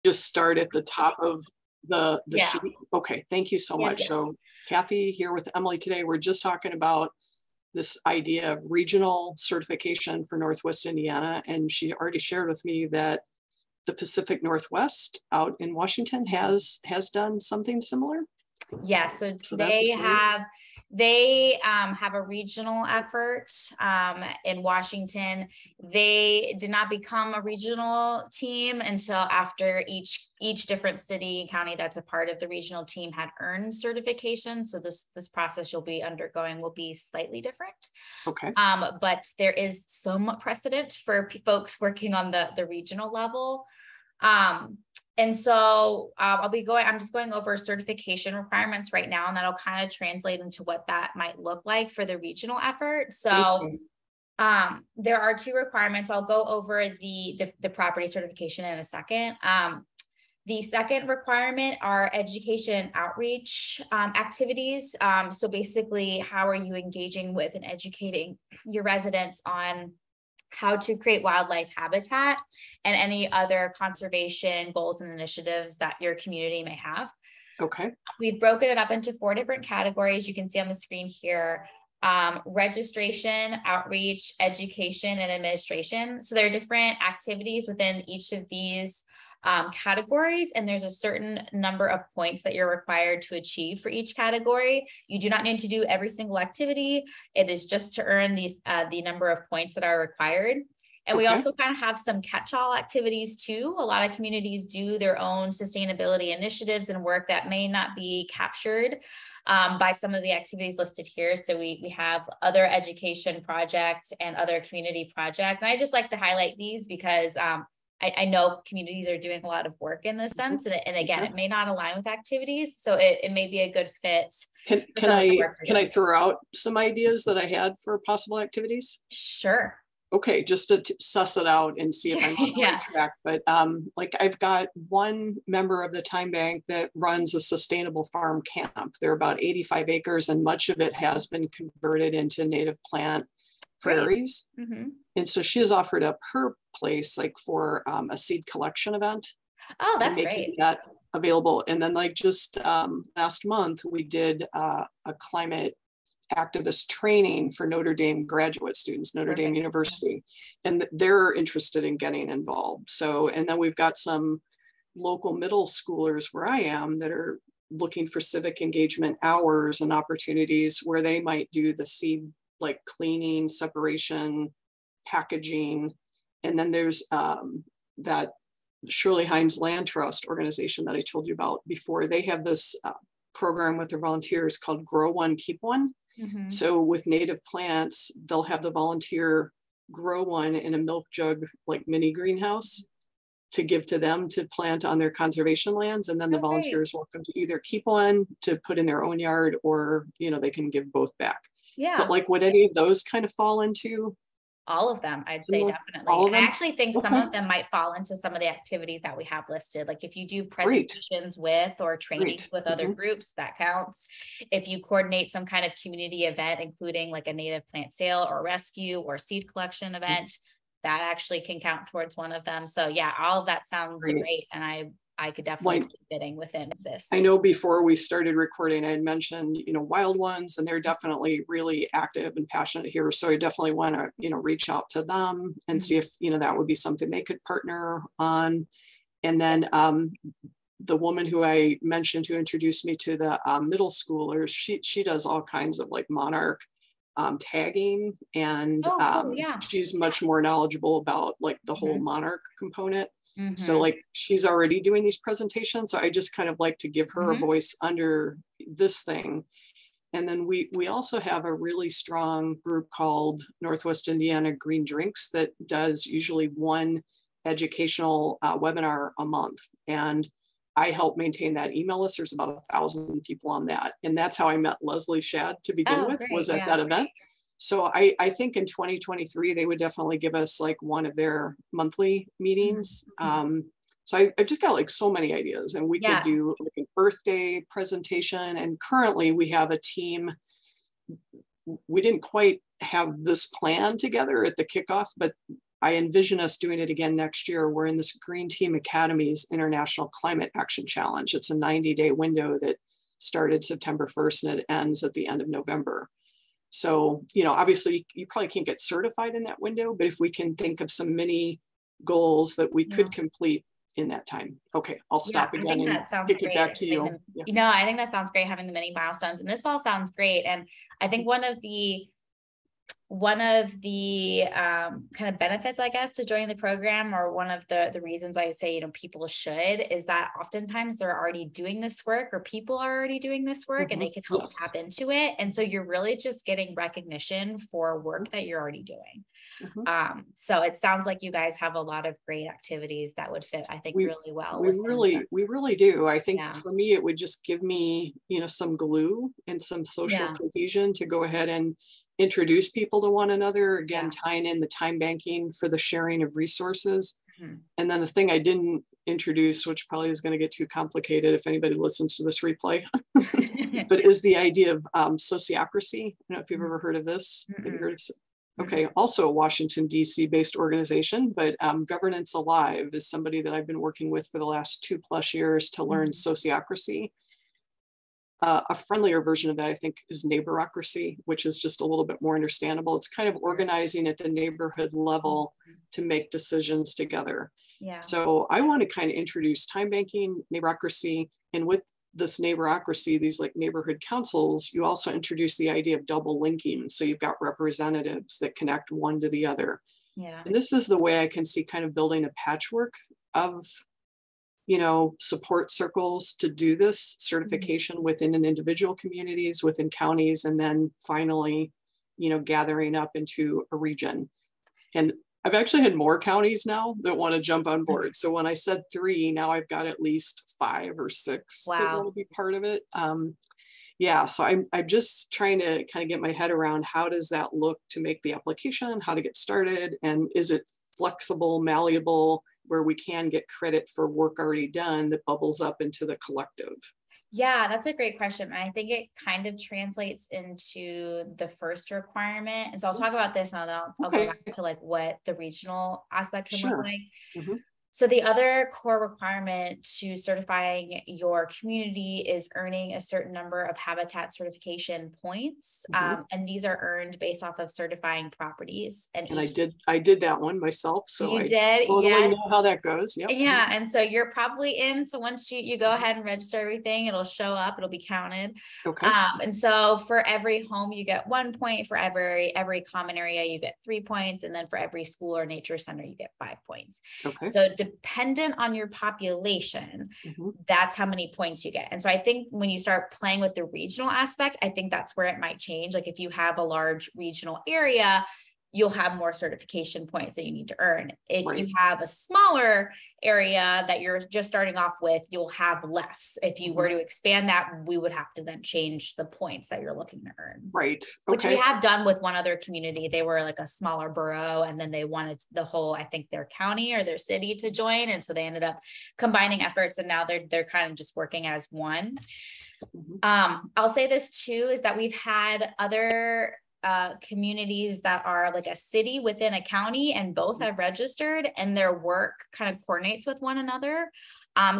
just start at the top of the Yeah. sheet? Okay, thank you so Yeah, much. yeah. So Kathy here with Emily today. We're just talking about this idea of regional certification for Northwest Indiana. And she already shared with me that the Pacific Northwest out in Washington has done something similar. Yeah, so they have a regional effort in Washington. They did not become a regional team until after each different city, county that's a part of the regional team had earned certification. So this process you'll be undergoing will be slightly different. Okay. But there is some precedent for folks working on the regional level. And so I'm just going over certification requirements right now, and that'll kind of translate into what that might look like for the regional effort. So there are 2 requirements. I'll go over the property certification in a second. The second requirement are education outreach activities. So basically, how are you engaging with and educating your residents on how to create wildlife habitat and any other conservation goals and initiatives that your community may have. Okay. We've broken it up into 4 different categories. You can see on the screen here, registration, outreach, education, and administration. So there are different activities within each of these categories, and there's a certain number of points that you're required to achieve for each category. You do not need to do every single activity. It is just to earn these the number of points that are required. And we also kind of have some catch-all activities too. A lot of communities do their own sustainability initiatives and work that may not be captured by some of the activities listed here. So we have other education projects and other community projects. And I just like to highlight these because I know communities are doing a lot of work in this sense. And again, it may not align with activities. So it may be a good fit. Can I throw out some ideas that I had for possible activities? Sure. Okay, just to suss it out and see if I'm on the right track. But like I've got one member of the Time Bank that runs a sustainable farm camp. They're about 85 acres and much of it has been converted into native plant prairies. And so she has offered up her place like for a seed collection event. Oh, that's great. That available. And then like just last month, we did a climate activist training for Notre Dame graduate students, Notre Dame University, and they're interested in getting involved. So, and then we've got some local middle schoolers where I am that are looking for civic engagement hours and opportunities where they might do the seed, like cleaning, separation, packaging. And then there's that Shirley Hines Land Trust organization that I told you about before. They have this program with their volunteers called Grow One, Keep One. So with native plants, they'll have the volunteer grow one in a milk jug, like mini greenhouse to give to them to plant on their conservation lands. And then the volunteers welcome to either keep one to put in their own yard or, you know, they can give both back. Yeah. But like would any of those kind of fall into? All of them, I'd say definitely. And I actually think some of them might fall into some of the activities that we have listed. Like if you do presentations with or trainings with other groups, that counts. If you coordinate some kind of community event, including like a native plant sale or rescue or seed collection event, that actually can count towards one of them. So yeah, all of that sounds great. And I could definitely see fitting within this. I know before we started recording, I had mentioned, you know, Wild Ones, and they're definitely really active and passionate here. So I definitely want to, you know, reach out to them and see if, you know, that would be something they could partner on. And then the woman who I mentioned who introduced me to the middle schoolers, she does all kinds of like monarch tagging, and she's much more knowledgeable about like the whole monarch component. So like she's already doing these presentations. So I just kind of like to give her a voice under this thing. And then we also have a really strong group called Northwest Indiana Green Drinks that does usually one educational webinar a month. And I help maintain that email list. There's about 1,000 people on that. And that's how I met Leslie Shad to begin with, was at that event. So I think in 2023, they would definitely give us like one of their monthly meetings. So I just got like so many ideas, and we could do like an Earth Day presentation. And currently we have a team. We didn't quite have this plan together at the kickoff, but I envision us doing it again next year. We're in this Green Team Academy's International Climate Action Challenge. It's a 90-day window that started September 1st and it ends at the end of November. So, you know, obviously you probably can't get certified in that window, but if we can think of some mini goals that we could complete in that time. Okay, I'll stop again and kick it back to you. You know, I think that sounds great, having the mini milestones, and this all sounds great. And I think one of the kind of benefits, I guess, to joining the program, or one of the reasons I say, you know, people should, is that oftentimes they're already doing this work, or people are already doing this work, and they can help tap into it. And so you're really just getting recognition for work that you're already doing. So it sounds like you guys have a lot of great activities that would fit, I think, really well. We really do. I think for me, it would just give me, you know, some glue and some social cohesion to go ahead and introduce people to one another, again, tying in the time banking for the sharing of resources. And then the thing I didn't introduce, which probably is going to get too complicated if anybody listens to this replay, but is the idea of sociocracy. I don't know if you've ever heard of this. Have you heard of Okay, also a Washington, D.C. based organization, but Governance Alive is somebody that I've been working with for the last 2+ years to learn sociocracy. A friendlier version of that, I think, is neighborocracy, which is just a little bit more understandable. It's kind of organizing at the neighborhood level to make decisions together. So I want to kind of introduce time banking, neighborocracy, and with this neighborocracy, these like neighborhood councils, you also introduce the idea of double linking. So you've got representatives that connect one to the other. And this is the way I can see kind of building a patchwork of, you know, support circles to do this certification within an individual communities, within counties, and then finally, you know, gathering up into a region. And I've actually had more counties now that want to jump on board. So when I said 3, now I've got at least 5 or 6 that want to be part of it. So I'm just trying to kind of get my head around how does that look to make the application, how to get started, and is it flexible, malleable, where we can get credit for work already done that bubbles up into the collective? Yeah, that's a great question. I think it kind of translates into the first requirement. And so I'll talk about this and I'll go back to like what the regional aspect can look like. So the other core requirement to certifying your community is earning a certain number of habitat certification points. And these are earned based off of certifying properties. And I did that one myself. So I totally know how that goes. And so you're probably in. So once you go ahead and register everything, it'll show up, it'll be counted. And so for every home, you get 1 point. For every common area, you get 3 points. And then for every school or nature center, you get 5 points. So dependent on your population, that's how many points you get. And so I think when you start playing with the regional aspect, I think that's where it might change. Like if you have a large regional area, you'll have more certification points that you need to earn. If you have a smaller area that you're just starting off with, you'll have less. If you were to expand that, we would have to then change the points that you're looking to earn. Which we have done with one other community. They were like a smaller borough, and then they wanted the whole, I think their county or their city to join. And so they ended up combining efforts, and now they're kind of just working as one. I'll say this too, is that we've had other communities that are like a city within a county, and both have registered, and their work kind of coordinates with one another.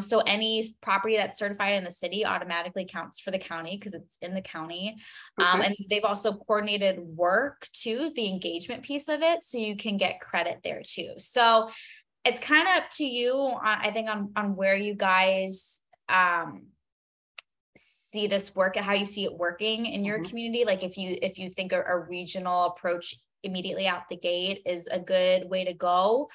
So any property that's certified in the city automatically counts for the county because it's in the county. And they've also coordinated work too, the engagement piece of it, so you can get credit there too. So it's kind of up to you, I think, on where you guys see this work, how you see it working in your community. Like if you think a regional approach immediately out the gate is a good way to go,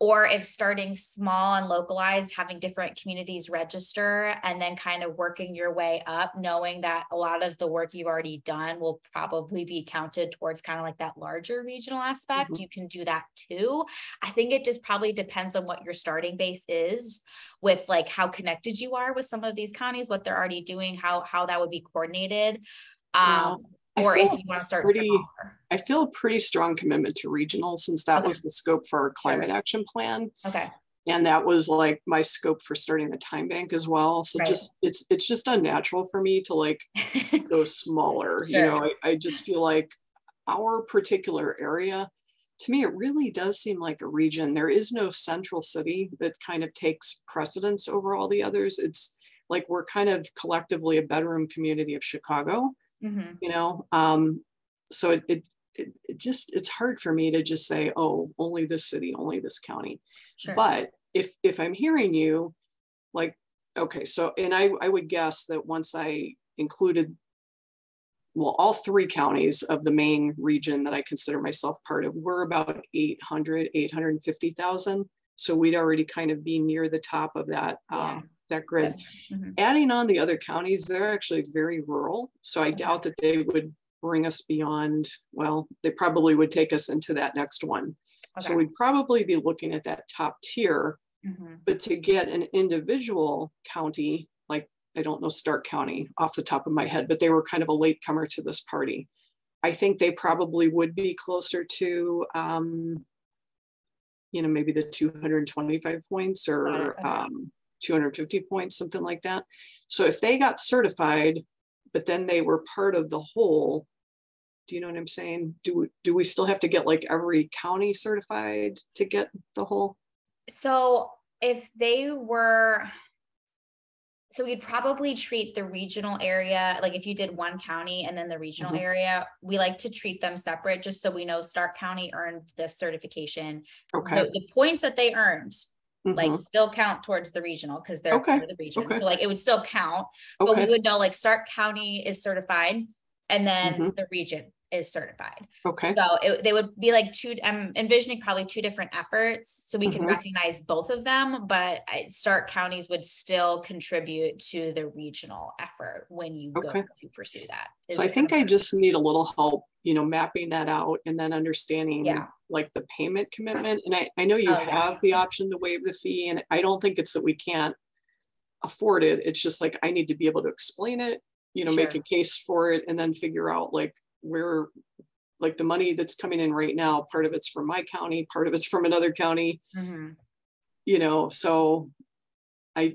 or if starting small and localized, having different communities register and then kind of working your way up, knowing that a lot of the work you've already done will probably be counted towards kind of like that larger regional aspect. You can do that too. I think it just probably depends on what your starting base is, with like how connected you are with some of these counties, what they're already doing, how that would be coordinated. Or if you want to start smaller. I feel a pretty strong commitment to regional, since that was the scope for our climate action plan. And that was like my scope for starting the time bank as well. So it's just unnatural for me to like go smaller. You know, I just feel like our particular area, to me, it really does seem like a region. There is no central city that kind of takes precedence over all the others. It's like we're kind of collectively a bedroom community of Chicago, Mhm. you know? So it just, it's hard for me to just say, oh, only this city, only this county. Sure. But if I'm hearing you, like, okay, so, and I would guess that once I included, well, all three counties of the main region that I consider myself part of, were about 850,000. So we'd already kind of be near the top of that, Yeah. that grid. Mm-hmm. Adding on the other counties, they're actually very rural. So I doubt that they would bring us beyond, well, they probably would take us into that next one. Okay. So we'd probably be looking at that top tier, Mm-hmm. but to get an individual county, like, I don't know Stark County off the top of my head, but they were kind of a latecomer to this party. I think they probably would be closer to, you know, maybe the 225 points or 250 points, something like that. So if they got certified, but then they were part of the whole, do you know what I'm saying? Do we still have to get like every county certified to get the whole? So if they were, so we'd probably treat the regional area, like if you did one county and then the regional area, we like to treat them separate just so we know Stark County earned this certification. Okay. The points that they earned like still count towards the regional because they're part of the region. So like it would still count, but we would know like Stark County is certified and then the region is certified. Okay. So they would be like two, I'm envisioning probably two different efforts so we can recognize both of them, but Stark counties would still contribute to the regional effort when you go to pursue that. So I think I just need a little help, you know, mapping that out and then understanding like the payment commitment. And I know you have the option to waive the fee, and I don't think it's that we can't afford it. It's just like, I need to be able to explain it, you know, make a case for it, and then figure out like where, like the money that's coming in right now, part of it's from my county, part of it's from another county, you know, so and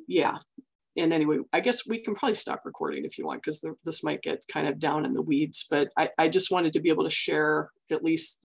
anyway, I guess we can probably stop recording if you want, because this might get kind of down in the weeds, but I just wanted to be able to share at least